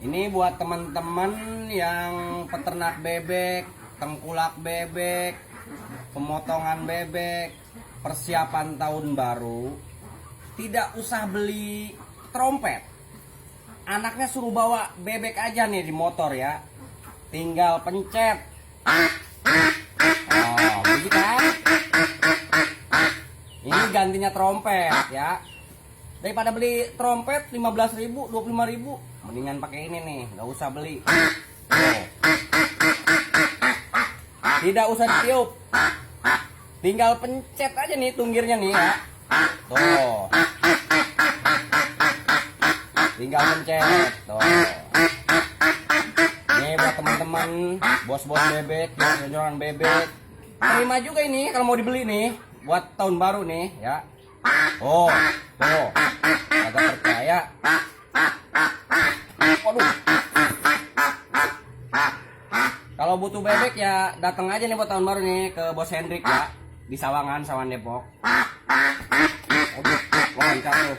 Ini buat teman-teman yang peternak bebek, tengkulak bebek, pemotongan bebek, persiapan tahun baru. Tidak usah beli trompet. Anaknya suruh bawa bebek aja nih di motor ya. Tinggal pencet. Oh, begitu kan? Ini gantinya trompet ya. Daripada beli trompet 15.000, 25.000, mendingan pakai ini nih, nggak usah beli. Tuh. Tidak usah ditiup, tinggal pencet aja nih tunggirnya nih ya. Tuh, tinggal pencet. Tuh. Ini buat teman-teman, bos-bos bebek, senyoran bebek, terima juga ini kalau mau dibeli nih, buat tahun baru nih ya. Oh, tuh, agak percaya. Waduh. Kalau butuh bebek ya datang aja nih buat tahun baru nih ke Bos Hendrik ya di Sawangan, Sawangan Depok. Waduh, lancar tuh.